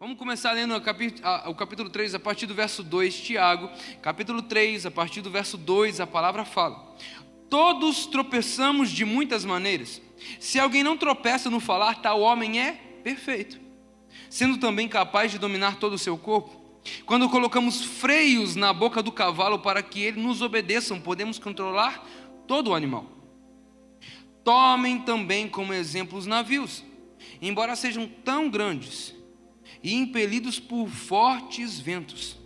Vamos começar lendo o capítulo 3, a partir do verso 2, Tiago, capítulo 3, a partir do verso 2, a palavra fala: todos tropeçamos de muitas maneiras. Se alguém não tropeça no falar, tal homem é perfeito, sendo também capaz de dominar todo o seu corpo. Quando colocamos freios na boca do cavalo para que ele nos obedeçam, podemos controlar todo o animal. Tomem também como exemplo os navios, embora sejam tão grandes e impelidos por fortes ventos,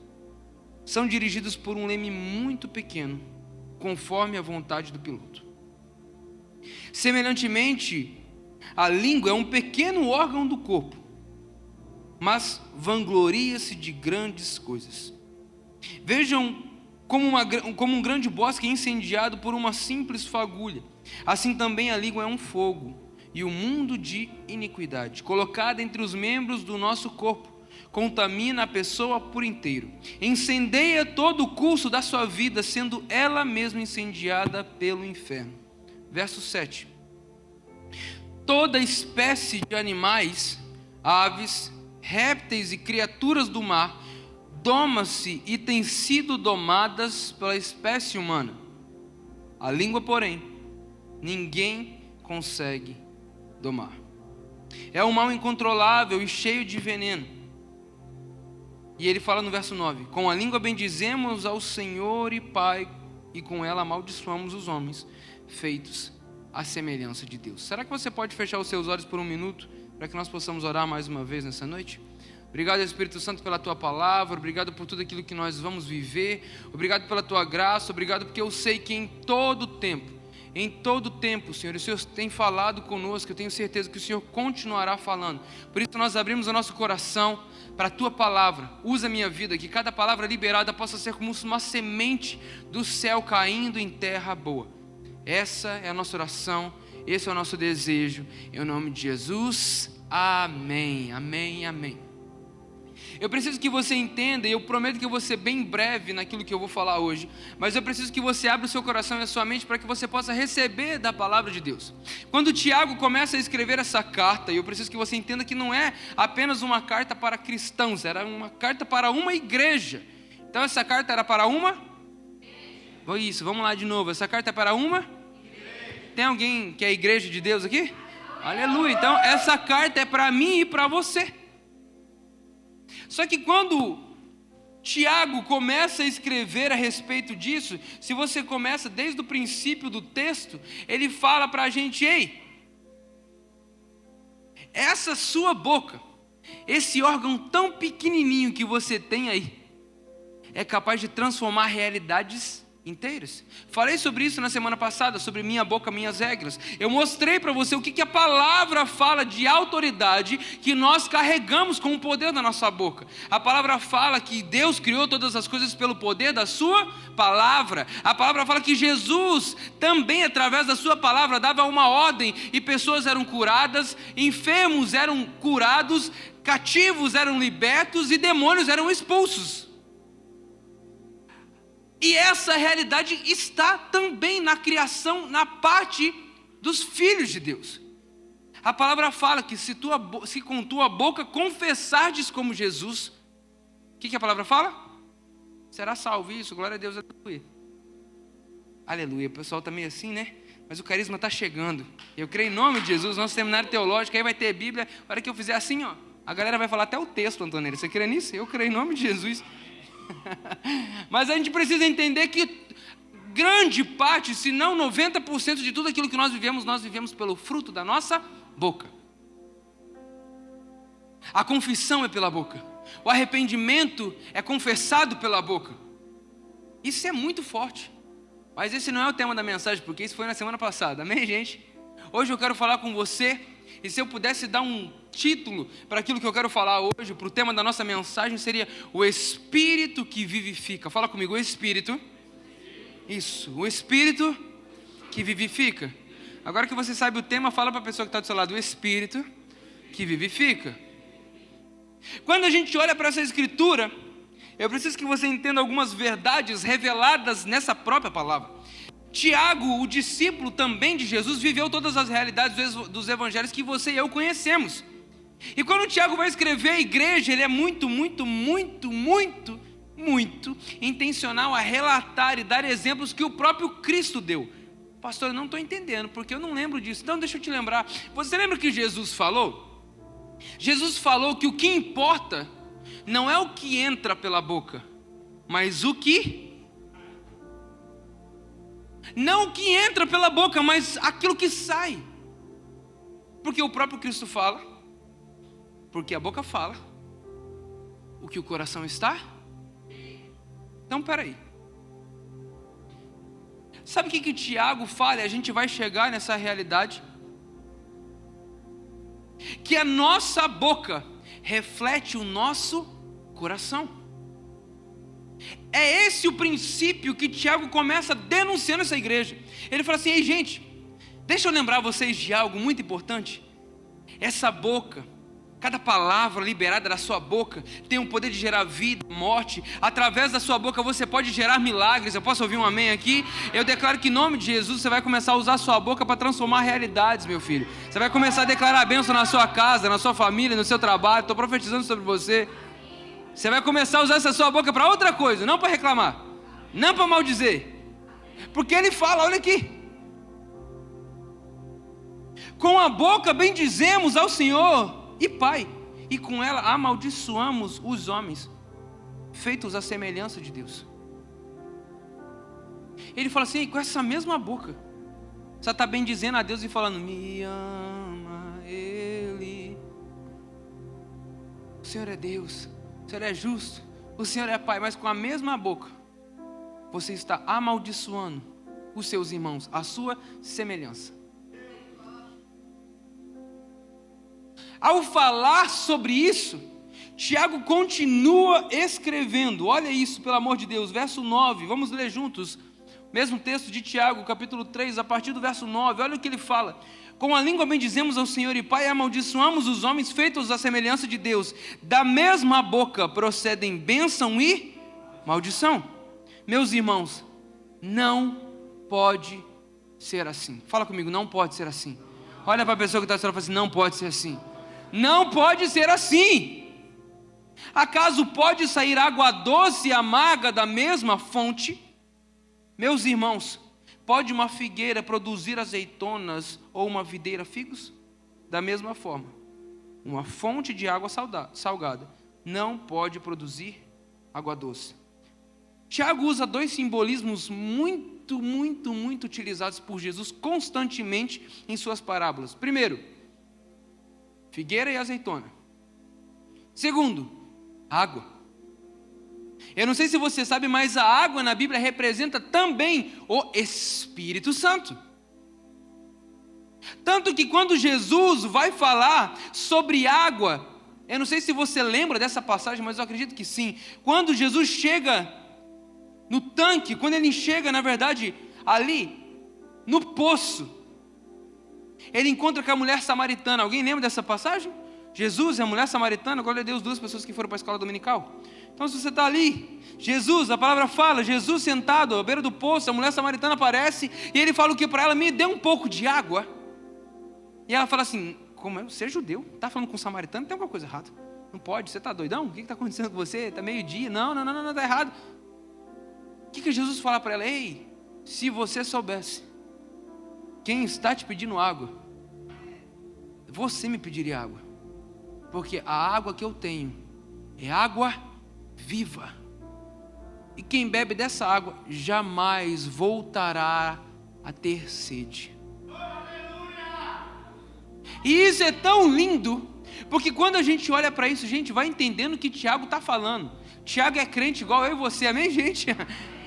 são dirigidos por um leme muito pequeno, conforme a vontade do piloto. Semelhantemente, a língua é um pequeno órgão do corpo, mas vangloria-se de grandes coisas. Vejam como um grande bosque incendiado por uma simples fagulha. Assim também a língua é um fogo e um mundo de iniquidade, colocada entre os membros do nosso corpo, contamina a pessoa por inteiro, incendeia todo o curso da sua vida, sendo ela mesma incendiada pelo inferno. Verso 7. Toda espécie de animais, aves, répteis e criaturas do mar doma-se e têm sido domadas pela espécie humana. A língua, porém, ninguém consegue domar. É um mal incontrolável e cheio de veneno. E ele fala no verso 9: com a língua bendizemos ao Senhor e Pai, e com ela amaldiçoamos os homens, feitos à semelhança de Deus. Será que você pode fechar os seus olhos por um minuto, para que nós possamos orar mais uma vez nessa noite? Obrigado, Espírito Santo, pela Tua palavra. Obrigado por tudo aquilo que nós vamos viver. Obrigado pela Tua graça. Obrigado porque eu sei que em todo tempo, Senhor, o Senhor tem falado conosco. Eu tenho certeza que o Senhor continuará falando. Por isso nós abrimos o nosso coração para a Tua palavra. Usa a minha vida, que cada palavra liberada possa ser como uma semente do céu caindo em terra boa. Essa é a nossa oração, esse é o nosso desejo. Em nome de Jesus, amém, amém, amém. Eu preciso que você entenda, e eu prometo que eu vou ser bem breve naquilo que eu vou falar hoje, mas eu preciso que você abra o seu coração e a sua mente para que você possa receber da palavra de Deus. Quando Tiago começa a escrever essa carta, eu preciso que você entenda que não é apenas uma carta para cristãos, era uma carta para uma igreja. Então essa carta era para uma? Isso, vamos lá de novo, essa carta é para uma? Tem alguém que é a igreja de Deus aqui? Aleluia, então essa carta é para mim e para você. Só que quando Tiago começa a escrever a respeito disso, se você começa desde o princípio do texto, ele fala para a gente: ei, essa sua boca, esse órgão tão pequenininho que você tem aí, é capaz de transformar realidades inteiras. Falei sobre isso na semana passada, sobre minha boca, minhas regras. Eu mostrei para você o que a palavra fala de autoridade que nós carregamos com o poder da nossa boca. A palavra fala que Deus criou todas as coisas pelo poder da sua palavra. A palavra fala que Jesus também, através da sua palavra, dava uma ordem e pessoas eram curadas, enfermos eram curados, cativos eram libertos e demônios eram expulsos. E essa realidade está também na criação, na parte dos filhos de Deus. A palavra fala que se com tua boca confessares como Jesus, o que a palavra fala? Será salvo. Isso, glória a Deus, aleluia. Aleluia, o pessoal está meio assim, né? Mas o carisma está chegando. Eu creio em nome de Jesus, nosso seminário teológico, aí vai ter Bíblia. A hora que eu fizer assim, ó, a galera vai falar até o texto, Antonelli. Você crê nisso? Eu creio em nome de Jesus. Mas a gente precisa entender que grande parte, se não 90% de tudo aquilo que nós vivemos pelo fruto da nossa boca. A confissão é pela boca. O arrependimento é confessado pela boca. Isso é muito forte. Mas esse não é o tema da mensagem, porque isso foi na semana passada. Amém, gente? Hoje eu quero falar com você, e se eu pudesse dar um título para aquilo que eu quero falar hoje, para o tema da nossa mensagem, seria o Espírito que vivifica. Fala comigo, o Espírito. Isso, o Espírito que vivifica. Agora que você sabe o tema, fala para a pessoa que está do seu lado, o Espírito que vivifica. Quando a gente olha para essa escritura, eu preciso que você entenda algumas verdades reveladas nessa própria palavra. Tiago, o discípulo também de Jesus, viveu todas as realidades dos evangelhos que você e eu conhecemos. E quando o Tiago vai escrever a igreja, ele é muito intencional a relatar e dar exemplos que o próprio Cristo deu. Pastor, eu não estou entendendo, porque eu não lembro disso. Então deixa eu te lembrar. Você lembra que Jesus falou? Jesus falou que o que importa não é o que entra pela boca, mas o que... Não o que entra pela boca, mas aquilo que sai. Porque o próprio Cristo fala, porque a boca fala, o que o coração está. Então, peraí. Sabe o que Tiago fala? E a gente vai chegar nessa realidade. Que a nossa boca reflete o nosso coração. É esse o princípio que Tiago começa denunciando essa igreja. Ele fala assim: ei gente, deixa eu lembrar vocês de algo muito importante. Essa boca, cada palavra liberada da sua boca tem o poder de gerar vida, morte. Através da sua boca você pode gerar milagres. Eu posso ouvir um amém aqui? Eu declaro que em nome de Jesus você vai começar a usar a sua boca para transformar realidades, meu filho. Você vai começar a declarar a bênção na sua casa, na sua família, no seu trabalho. Estou profetizando sobre você. Você vai começar a usar essa sua boca para outra coisa, não para reclamar, não para maldizer. Porque ele fala, olha aqui: com a boca bendizemos ao Senhor e Pai, e com ela amaldiçoamos os homens, feitos à semelhança de Deus. Ele fala assim: com essa mesma boca, você está bendizendo a Deus e falando: me ama Ele, o Senhor é Deus, o Senhor é justo, o Senhor é Pai. Mas com a mesma boca, você está amaldiçoando os seus irmãos, a sua semelhança. Ao falar sobre isso, Tiago continua escrevendo. Olha isso, pelo amor de Deus, verso 9, vamos ler juntos, mesmo texto de Tiago, capítulo 3, a partir do verso 9, olha o que ele fala: com a língua bendizemos ao Senhor e Pai, e amaldiçoamos os homens feitos à semelhança de Deus. Da mesma boca procedem bênção e maldição. Meus irmãos, não pode ser assim. Fala comigo: não pode ser assim. Olha para a pessoa que está falando e fala assim: não pode ser assim. Não pode ser assim. Acaso pode sair água doce e amarga da mesma fonte? Meus irmãos, pode uma figueira produzir azeitonas ou uma videira figos? Da mesma forma, uma fonte de água salgada não pode produzir água doce. Tiago usa dois simbolismos muito utilizados por Jesus constantemente em suas parábolas. Primeiro, figueira e azeitona. Segundo, água. Eu não sei se você sabe, mas a água na Bíblia representa também o Espírito Santo. Tanto que quando Jesus vai falar sobre água, eu não sei se você lembra dessa passagem, mas eu acredito que sim. Quando Jesus chega no tanque, quando ele chega, na verdade, ali, no poço, ele encontra com a mulher samaritana. Alguém lembra dessa passagem? Jesus e a mulher samaritana, glória a Deus, duas pessoas que foram para a escola dominical. Então se você está ali, Jesus, a palavra fala, Jesus sentado à beira do poço, a mulher samaritana aparece, e ele fala o que para ela? Me dê um pouco de água. E ela fala assim: como é? Você é judeu? Está falando com um samaritano? Tem alguma coisa errada? Não pode, você está doidão? O que está acontecendo com você? Está meio-dia? Não, está errado. O que Jesus fala para ela? Ei, se você soubesse quem está te pedindo água, você me pediria água, porque a água que eu tenho é água viva, e quem bebe dessa água jamais voltará a ter sede. E isso é tão lindo, porque quando a gente olha para isso, a gente vai entendendo o que Tiago está falando. Tiago é crente igual eu e você, amém, gente?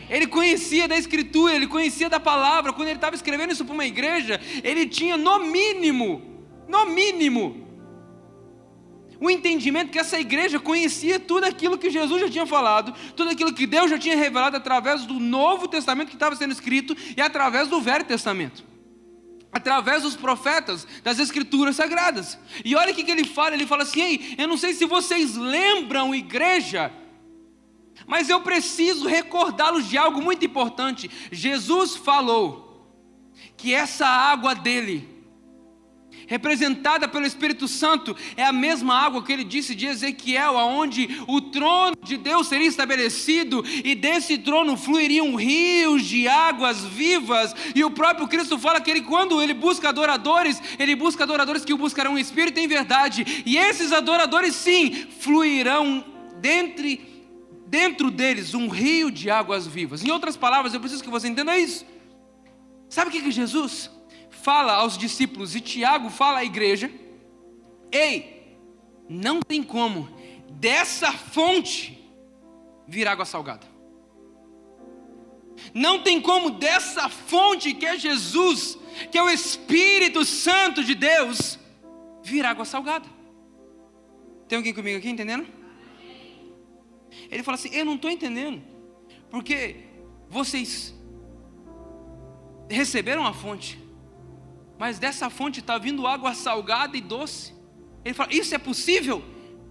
Ele conhecia da Escritura, ele conhecia da palavra. Quando ele estava escrevendo isso para uma igreja, ele tinha no mínimo, o entendimento que essa igreja conhecia tudo aquilo que Jesus já tinha falado, tudo aquilo que Deus já tinha revelado através do Novo Testamento que estava sendo escrito e através do Velho Testamento, através dos profetas, das Escrituras Sagradas. E olha o que ele fala assim: ei, eu não sei se vocês lembram, igreja, mas eu preciso recordá-los de algo muito importante. Jesus falou que essa água dele representada pelo Espírito Santo, é a mesma água que ele disse de Ezequiel, aonde o trono de Deus seria estabelecido, e desse trono fluiriam rios de águas vivas, e o próprio Cristo fala que quando ele busca adoradores que o buscarão em espírito e em verdade, e esses adoradores sim, fluirão dentro deles um rio de águas vivas. Em outras palavras, eu preciso que você entenda isso. Sabe o que Jesus fala aos discípulos, e Tiago fala à igreja? Ei, não tem como dessa fonte vir água salgada. Não tem como dessa fonte que é Jesus, que é o Espírito Santo de Deus, vir água salgada. Tem alguém comigo aqui entendendo? Ele fala assim: eu não estou entendendo, porque vocês receberam a fonte, mas dessa fonte está vindo água salgada e doce. Ele fala: isso é possível?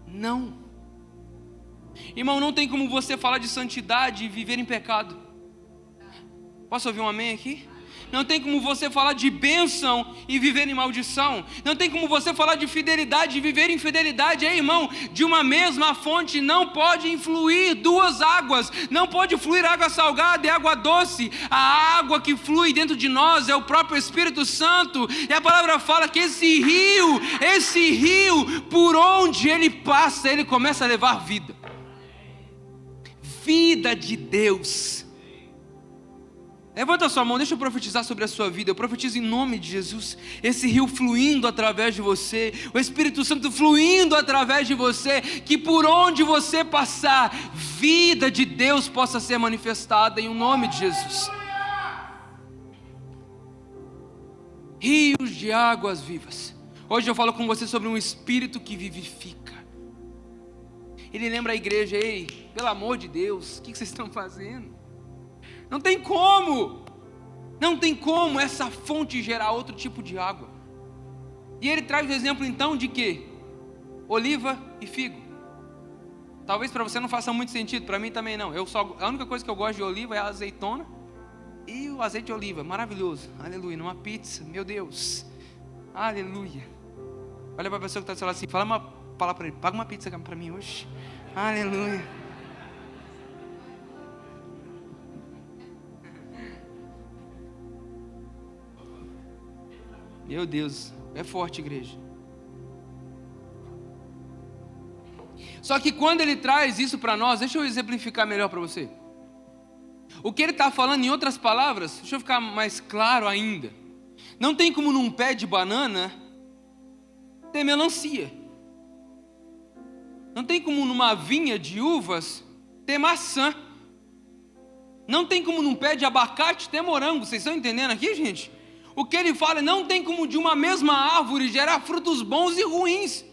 Não. Irmão, não tem como você falar de santidade e viver em pecado. Posso ouvir um amém aqui? Não tem como você falar de bênção e viver em maldição. Não tem como você falar de fidelidade e viver em infidelidade. Irmão, de uma mesma fonte não pode influir duas águas. Não pode fluir água salgada e água doce. A água que flui dentro de nós é o próprio Espírito Santo. E a palavra fala que esse rio, por onde ele passa, ele começa a levar vida. Vida de Deus. Levanta a sua mão, deixa eu profetizar sobre a sua vida. Eu profetizo em nome de Jesus, esse rio fluindo através de você, o Espírito Santo fluindo através de você, que por onde você passar, vida de Deus possa ser manifestada em nome de Jesus. Rios de águas vivas. Hoje eu falo com você sobre um Espírito que vivifica. Ele lembra a igreja: ei, pelo amor de Deus, o que vocês estão fazendo? Não tem como essa fonte gerar outro tipo de água. E ele traz o exemplo então de quê? Oliva e figo. Talvez para você não faça muito sentido, para mim também não. A única coisa que eu gosto de oliva é a azeitona e o azeite de oliva, maravilhoso, aleluia. Numa pizza, meu Deus, aleluia. Olha para a pessoa que está do seu lado assim, fala para ele: paga uma pizza para mim hoje, aleluia. Meu Deus, é forte, igreja. Só que quando ele traz isso para nós, deixa eu exemplificar melhor para você. O que ele está falando, em outras palavras, deixa eu ficar mais claro ainda. Não tem como num pé de banana ter melancia. Não tem como numa vinha de uvas ter maçã. Não tem como num pé de abacate ter morango. Vocês estão entendendo aqui, gente? O que ele fala: não tem como de uma mesma árvore gerar frutos bons e ruins.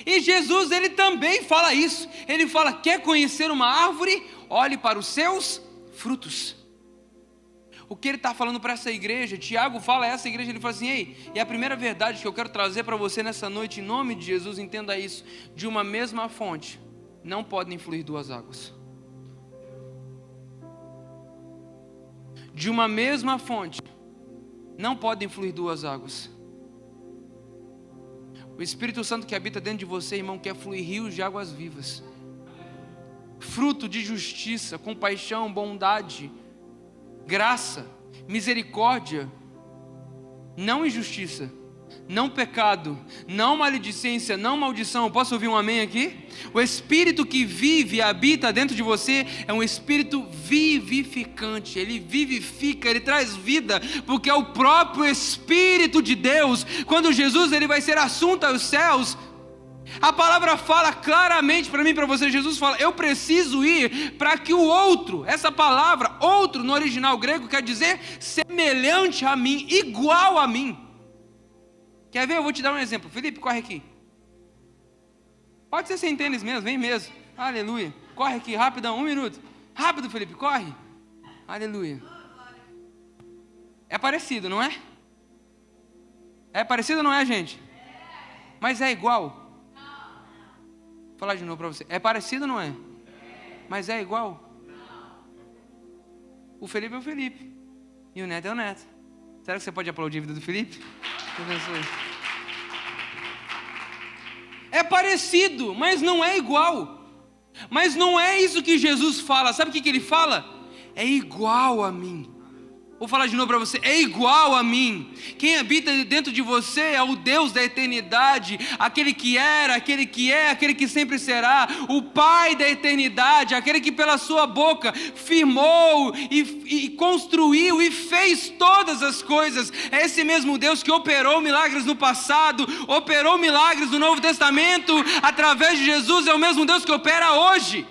E Jesus, ele também fala isso. Ele fala: quer conhecer uma árvore? Olhe para os seus frutos. O que ele está falando para essa igreja, Tiago fala a essa igreja, ele fala assim: ei, e a primeira verdade que eu quero trazer para você nessa noite, em nome de Jesus, entenda isso: de uma mesma fonte não podem fluir duas águas. De uma mesma fonte não podem fluir duas águas. O Espírito Santo que habita dentro de você, irmão, quer fluir rios de águas vivas. Fruto de justiça, compaixão, bondade, graça, misericórdia. Não injustiça, não pecado, não maledicência, não maldição. Posso ouvir um amém aqui? O Espírito que vive e habita dentro de você é um Espírito vivificante. Ele vivifica, ele traz vida, porque é o próprio Espírito de Deus. Quando Jesus ele vai ser assunto aos céus, a palavra fala claramente para mim e para você. Jesus fala: eu preciso ir para que o outro, essa palavra outro no original grego quer dizer semelhante a mim, igual a mim. Quer ver? Eu vou te dar um exemplo. Felipe, corre aqui. Pode ser sem tênis mesmo, vem mesmo. Aleluia. Corre aqui, rapidão, 1 minuto. Rápido, Felipe, corre. Aleluia. É parecido, não é? É parecido ou não é, gente? Mas é igual? Vou falar de novo para você. É parecido ou não é? Mas é igual? O Felipe é o Felipe. E o Neto é o Neto. Será que você pode aplaudir a vida do Felipe? É parecido, mas não é igual. Mas não é isso que Jesus fala. Sabe o que ele fala? É igual a mim. Vou falar de novo para você, é igual a mim. Quem habita dentro de você é o Deus da eternidade, aquele que era, aquele que é, aquele que sempre será, o Pai da eternidade, aquele que pela sua boca firmou e construiu e fez todas as coisas. É esse mesmo Deus que operou milagres no passado, operou milagres no Novo Testamento, através de Jesus, é o mesmo Deus que opera hoje.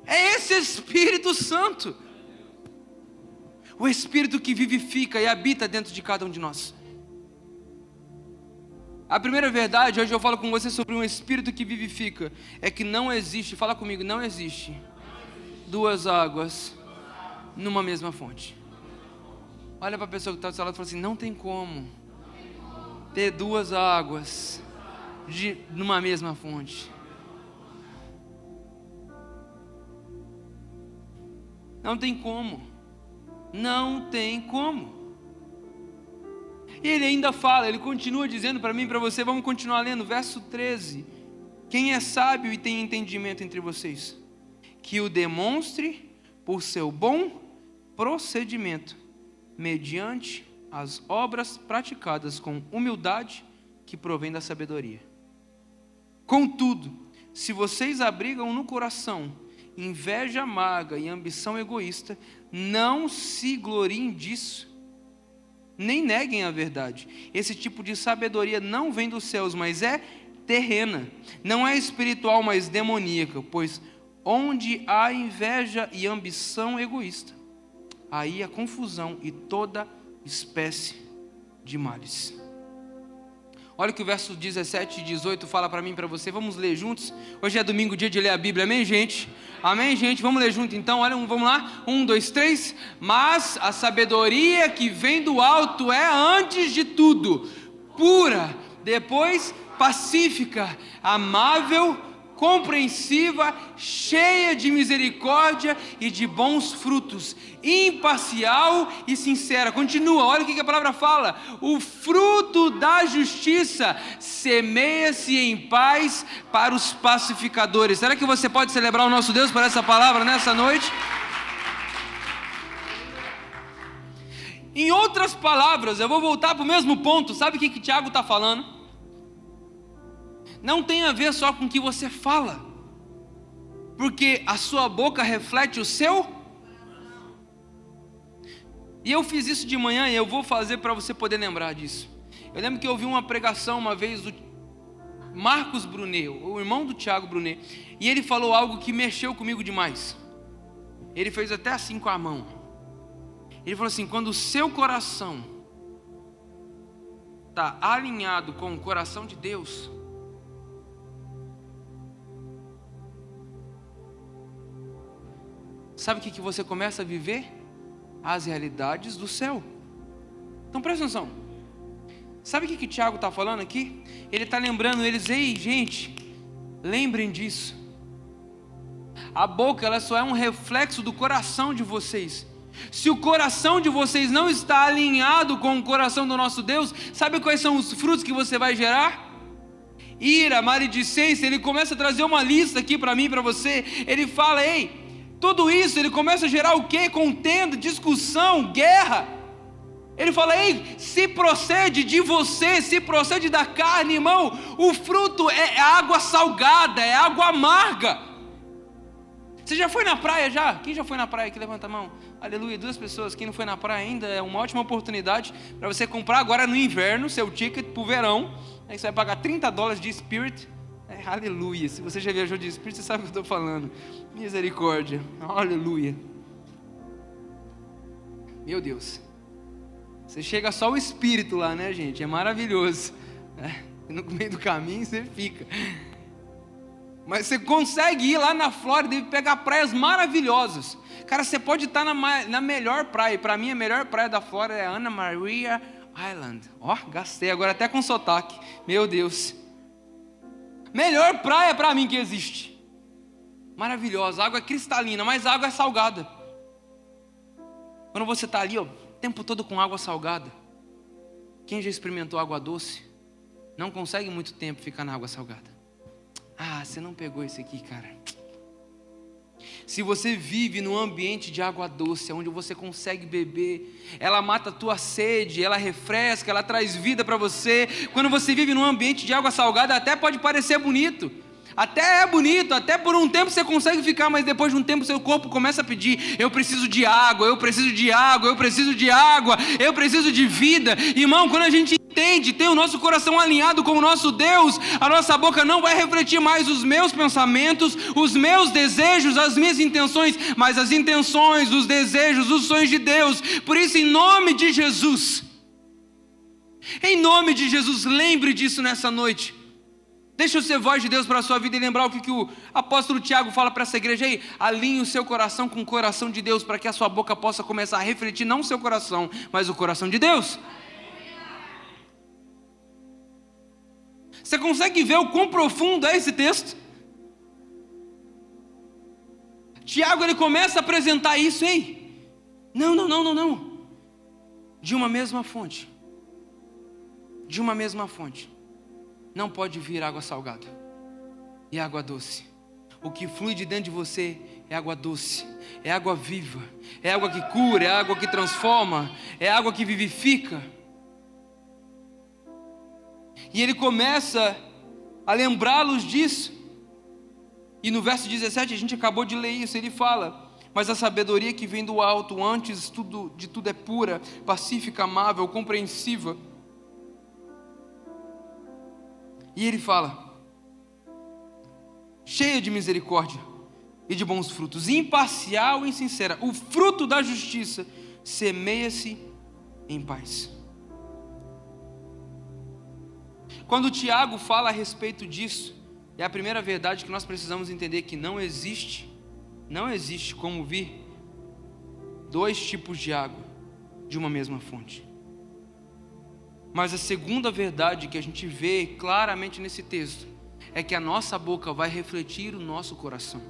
É esse Espírito Santo. O Espírito que vivifica e habita dentro de cada um de nós. A primeira verdade, hoje eu falo com você sobre um Espírito que vivifica, é que não existe, fala comigo, não existe duas águas numa mesma fonte. Olha para a pessoa que está do seu lado e fala assim, não tem como ter duas águas numa mesma fonte. Não tem como. Não tem como. E ele ainda fala, ele continua dizendo para mim e para você, vamos continuar lendo, verso 13. Quem é sábio e tem entendimento entre vocês, que o demonstre por seu bom procedimento, mediante as obras praticadas com humildade que provém da sabedoria. Contudo, se vocês abrigam no coração inveja amarga e ambição egoísta, não se gloriem disso, nem neguem a verdade. Esse tipo de sabedoria não vem dos céus, mas é terrena, não é espiritual, mas demoníaca, pois onde há inveja e ambição egoísta, aí há confusão e toda espécie de males. Olha o que o verso 17 e 18 fala para mim e para você. Vamos ler juntos. Hoje é domingo, dia de ler a Bíblia. Amém, gente? Amém, gente? Vamos ler junto então. Olha, vamos lá. 1, 2, 3. Mas a sabedoria que vem do alto é, antes de tudo, pura, depois pacífica, amável, compreensiva, cheia de misericórdia e de bons frutos, imparcial e sincera. Continua, olha o que a palavra fala. O fruto da justiça semeia-se em paz para os pacificadores. Será que você pode celebrar o nosso Deus por essa palavra nessa noite? Em outras palavras, eu vou voltar para o mesmo ponto. Sabe o que Tiago está falando? Não tem a ver só com o que você fala, porque a sua boca reflete o seu. E eu fiz isso de manhã e eu vou fazer para você poder lembrar disso. Eu lembro que eu ouvi uma pregação uma vez do Marcos Brunet, o irmão do Tiago Brunet, e ele falou algo que mexeu comigo demais. Ele fez até assim com a mão. Ele falou assim: quando o seu coração está alinhado com o coração de Deus, sabe o que você começa a viver? As realidades do céu. Então presta atenção. Sabe o que Tiago está falando aqui? Ele está lembrando eles, ei gente, lembrem disso. A boca, ela só é um reflexo do coração de vocês. Se o coração de vocês não está alinhado com o coração do nosso Deus, sabe quais são os frutos que você vai gerar? Ira, maledicência. Ele começa a trazer uma lista aqui para mim e para você. Ele fala, ei, tudo isso, ele começa a gerar o quê? Contenda, discussão, guerra. Ele fala, ei, se procede de você, se procede da carne, irmão, o fruto é água salgada, é água amarga. Você já foi na praia já? Quem já foi na praia aqui? Levanta a mão. Aleluia, 2 pessoas. Quem não foi na praia ainda, é uma ótima oportunidade para você comprar agora no inverno, seu ticket para o verão. Aí você vai pagar $30 de Spirit. Aleluia, se você já viajou de Espírito, você sabe o que eu estou falando. Misericórdia, aleluia. Meu Deus. Você chega só o Espírito lá, né, gente? É maravilhoso. No meio do caminho você fica. Mas você consegue ir lá na Flórida e pegar praias maravilhosas. Cara, você pode estar na melhor praia. Para mim, a melhor praia da Flórida é Anna Maria Island. Ó, gastei agora até com sotaque. Meu Deus. Melhor praia para mim que existe. Maravilhosa, a água é cristalina, mas a água é salgada. Quando você está ali, ó, o tempo todo com água salgada, Quem já experimentou água doce não consegue muito tempo ficar na água salgada. Ah, você não pegou esse aqui, cara. Se você vive num ambiente de água doce, onde você consegue beber, ela mata a tua sede, ela refresca, ela traz vida para você. Quando você vive num ambiente de água salgada, até pode parecer bonito. Até é bonito, até por um tempo você consegue ficar, mas depois de um tempo seu corpo começa a pedir: eu preciso de água, eu preciso de água, eu preciso de água, eu preciso de vida. Irmão, quando a gente entende, tem o nosso coração alinhado com o nosso Deus, a nossa boca não vai refletir mais os meus pensamentos, os meus desejos, as minhas intenções, mas as intenções, os desejos, os sonhos de Deus. Por isso, em nome de Jesus, lembre disso nessa noite. Deixa eu ser voz de Deus para a sua vida e lembrar o que o apóstolo Tiago fala para essa igreja aí. Alinhe o seu coração com o coração de Deus, para que a sua boca possa começar a refletir não o seu coração, mas o coração de Deus. Você consegue ver o quão profundo é esse texto? Tiago, ele começa a apresentar isso, hein? Não. De uma mesma fonte. Não pode vir água salgada e água doce. O que flui de dentro de você é água doce, é água viva, é água que cura, é água que transforma, é água que vivifica. E ele começa a lembrá-los disso. E no verso 17, a gente acabou de ler isso, ele fala: mas a sabedoria que vem do alto, antes de tudo é pura, pacífica, amável, compreensiva. E ele fala: cheia de misericórdia e de bons frutos, imparcial e sincera. O fruto da justiça semeia-se em paz. Quando Tiago fala a respeito disso, é a primeira verdade que nós precisamos entender: que não existe como vir dois tipos de água de uma mesma fonte. Mas a segunda verdade que a gente vê claramente nesse texto é que a nossa boca vai refletir o nosso coração.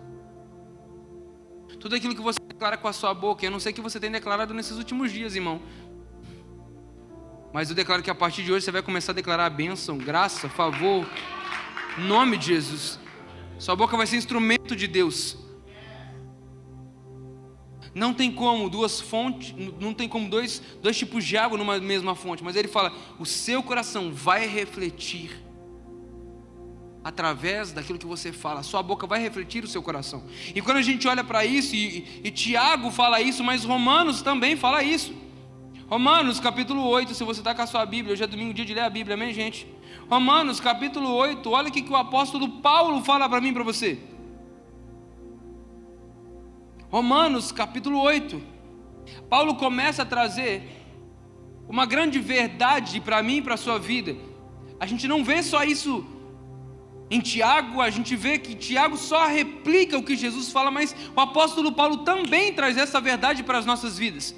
Tudo aquilo que você declara com a sua boca, eu não sei o que você tem declarado nesses últimos dias, irmão, mas eu declaro que a partir de hoje você vai começar a declarar a bênção, graça, favor, em nome de Jesus. Sua boca vai ser instrumento de Deus. Não tem como duas fontes, não tem como dois tipos de água numa mesma fonte. Mas ele fala: o seu coração vai refletir através daquilo que você fala. A sua boca vai refletir o seu coração. E quando a gente olha para isso, e Tiago fala isso, mas Romanos também fala isso. Romanos capítulo 8, se você está com a sua Bíblia, hoje é domingo, dia de ler a Bíblia, amém, gente? Romanos capítulo 8, olha o que o apóstolo Paulo fala para mim e para você. Romanos capítulo 8, Paulo começa a trazer uma grande verdade para mim e para a sua vida. A gente não vê só isso em Tiago, a gente vê que Tiago só replica o que Jesus fala, mas o apóstolo Paulo também traz essa verdade para as nossas vidas.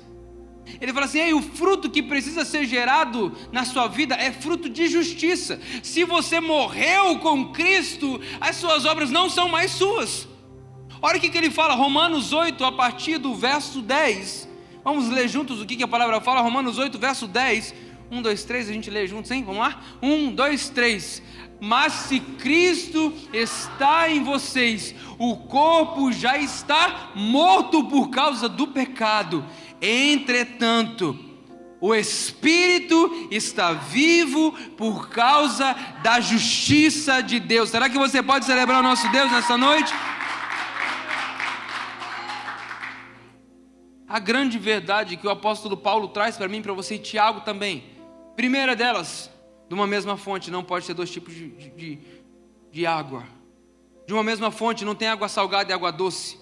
Ele fala assim: o fruto que precisa ser gerado na sua vida é fruto de justiça. Se você morreu com Cristo, as suas obras não são mais suas. Olha o que ele fala, Romanos 8, a partir do verso 10. Vamos ler juntos o que a palavra fala, Romanos 8, verso 10. 1, 2, 3, a gente lê juntos, hein? Vamos lá? 1, 2, 3. Mas se Cristo está em vocês, o corpo já está morto por causa do pecado. Entretanto, o Espírito está vivo por causa da justiça de Deus. Será que você pode celebrar o nosso Deus nessa noite? A grande verdade que o apóstolo Paulo traz para mim e para você, e Tiago também. Primeira delas, de uma mesma fonte não pode ter dois tipos de água. De uma mesma fonte não tem água salgada e água doce.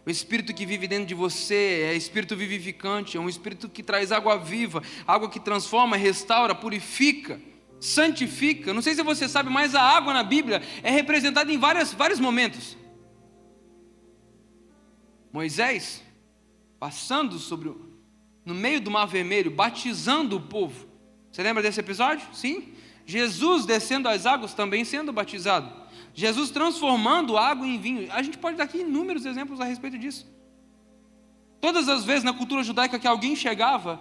O Espírito que vive dentro de você é Espírito vivificante, é um Espírito que traz água viva, água que transforma, restaura, purifica, santifica. Não sei se você sabe, mas a água na Bíblia é representada em vários momentos. Moisés passando no meio do Mar Vermelho, batizando o povo. Você lembra desse episódio? Sim. Jesus descendo as águas, também sendo batizado. Jesus transformando água em vinho. A gente pode dar aqui inúmeros exemplos a respeito disso. Todas as vezes na cultura judaica que alguém chegava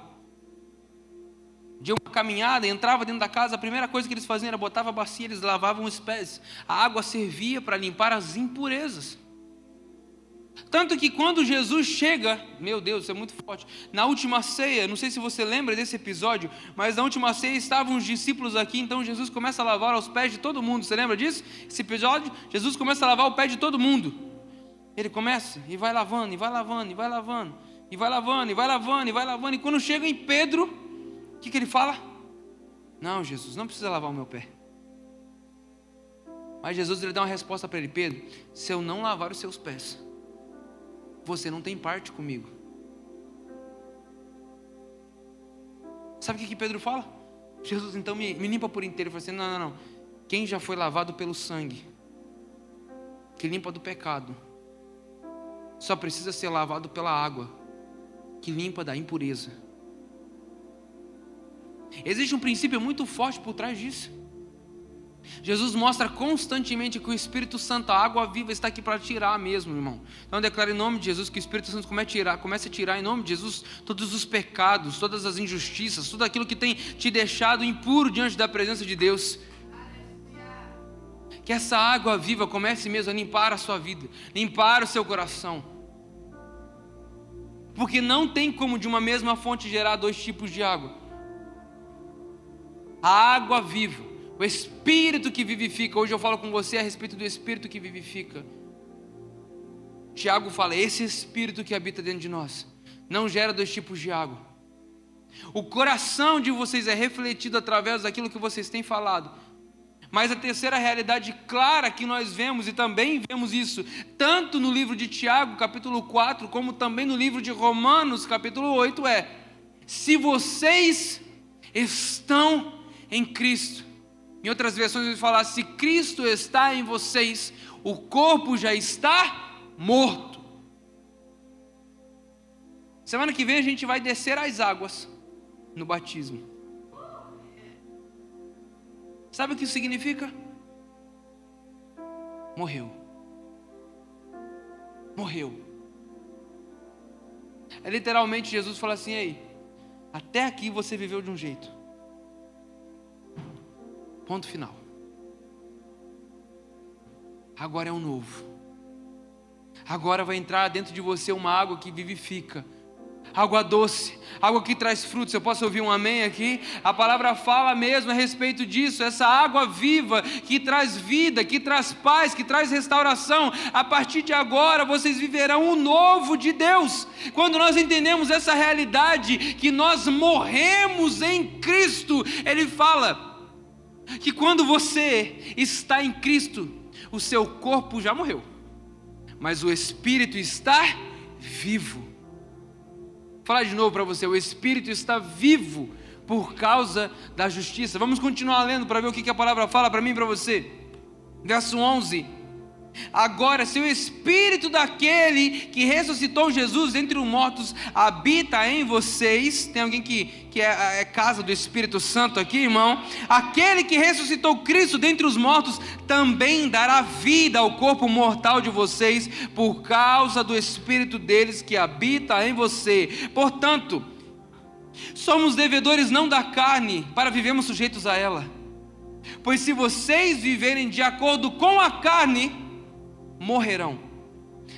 de uma caminhada, entrava dentro da casa, a primeira coisa que eles faziam era botar a bacia, eles lavavam os pés. A água servia para limpar as impurezas. Tanto que quando Jesus chega, meu Deus, isso é muito forte, na última ceia, não sei se você lembra desse episódio, mas na última ceia estavam os discípulos aqui, então Jesus começa a lavar os pés de todo mundo. Você lembra disso? Esse episódio, Jesus começa a lavar o pé de todo mundo. Ele começa e vai lavando, e vai lavando, e vai lavando, e vai lavando, e vai lavando, e vai lavando, e quando chega em Pedro, o que ele fala? Não, Jesus, não precisa lavar o meu pé. Mas Jesus, ele dá uma resposta para ele: Pedro, se eu não lavar os seus pés, você não tem parte comigo. Sabe o que Pedro fala? Jesus, então me limpa por inteiro. Ele fala assim: não. Quem já foi lavado pelo sangue, que limpa do pecado, só precisa ser lavado pela água, que limpa da impureza. Existe um princípio muito forte por trás disso. Jesus mostra constantemente que o Espírito Santo, a água viva, está aqui para tirar mesmo, irmão. Então eu declaro em nome de Jesus que o Espírito Santo comece a tirar em nome de Jesus todos os pecados, todas as injustiças, tudo aquilo que tem te deixado impuro diante da presença de Deus. Que essa água viva comece mesmo a limpar a sua vida, limpar o seu coração. Porque não tem como de uma mesma fonte gerar dois tipos de água. A água viva, o Espírito que vivifica. Hoje eu falo com você a respeito do Espírito que vivifica. Tiago fala: esse Espírito que habita dentro de nós não gera dois tipos de água. O coração de vocês é refletido através daquilo que vocês têm falado. Mas a terceira realidade clara que nós vemos, e também vemos isso tanto no livro de Tiago, capítulo 4, como também no livro de Romanos, capítulo 8, é: se vocês estão em Cristo. Em outras versões ele fala: se Cristo está em vocês, o corpo já está morto. Semana que vem a gente vai descer as águas no batismo. Sabe o que isso significa? Morreu. É literalmente Jesus fala assim: ei, até aqui você viveu de um jeito. Ponto final. Agora é um novo. Agora vai entrar dentro de você uma água que vivifica. Água doce, água que traz frutos. Eu posso ouvir um amém aqui? A palavra fala mesmo a respeito disso. Essa água viva que traz vida, que traz paz, que traz restauração. A partir de agora vocês viverão o novo de Deus. Quando nós entendemos essa realidade, que nós morremos em Cristo, Ele fala que quando você está em Cristo, o seu corpo já morreu, mas o Espírito está vivo. Vou falar de novo para você: o Espírito está vivo por causa da justiça. Vamos continuar lendo para ver o que a palavra fala para mim e para você. Verso 11: agora, se o Espírito daquele que ressuscitou Jesus dentre os mortos habita em vocês, tem alguém que é casa do Espírito Santo aqui, irmão? Aquele que ressuscitou Cristo dentre os mortos também dará vida ao corpo mortal de vocês por causa do Espírito deles que habita em você. Portanto, somos devedores não da carne para vivermos sujeitos a ela. Pois se vocês viverem de acordo com a carne, morrerão.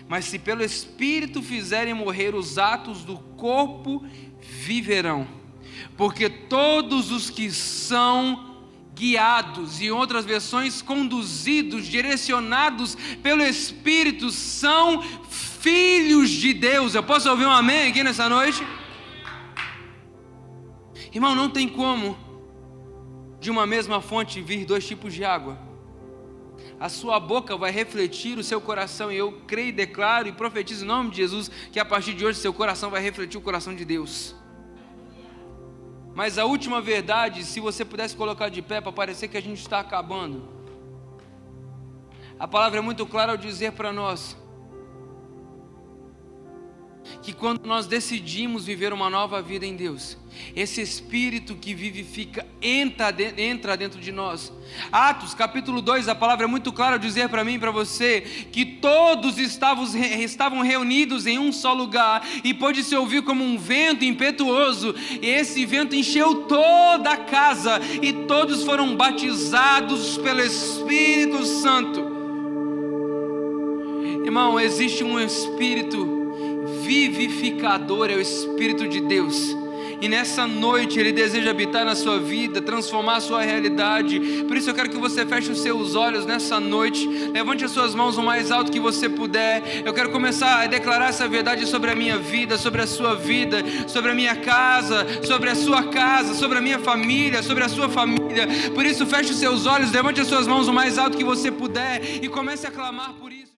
Mas se pelo Espírito fizerem morrer os atos do corpo, viverão. Porque todos os que são guiados, e em outras versões conduzidos, direcionados pelo Espírito, são filhos de Deus. Eu posso ouvir um amém aqui nessa noite? Irmão, não tem como de uma mesma fonte vir dois tipos de água. A sua boca vai refletir o seu coração, e eu creio e declaro e profetizo em nome de Jesus que a partir de hoje seu coração vai refletir o coração de Deus. Mas a última verdade, se você pudesse colocar de pé para parecer que a gente está acabando, a palavra é muito clara ao dizer para nós que quando nós decidimos viver uma nova vida em Deus, esse Espírito que vivifica entra dentro de nós. Atos capítulo 2, a palavra é muito clara ao dizer para mim e para você que todos estavam reunidos em um só lugar, e pôde se ouvir como um vento impetuoso, e esse vento encheu toda a casa, e todos foram batizados pelo Espírito Santo. Irmão, existe um Espírito vivificador, é o Espírito de Deus, e nessa noite Ele deseja habitar na sua vida, transformar a sua realidade. Por isso eu quero que você feche os seus olhos nessa noite, levante as suas mãos o mais alto que você puder. Eu quero começar a declarar essa verdade sobre a minha vida, sobre a sua vida, sobre a minha casa, sobre a sua casa, sobre a minha família, sobre a sua família. Por isso feche os seus olhos, levante as suas mãos o mais alto que você puder e comece a clamar por isso.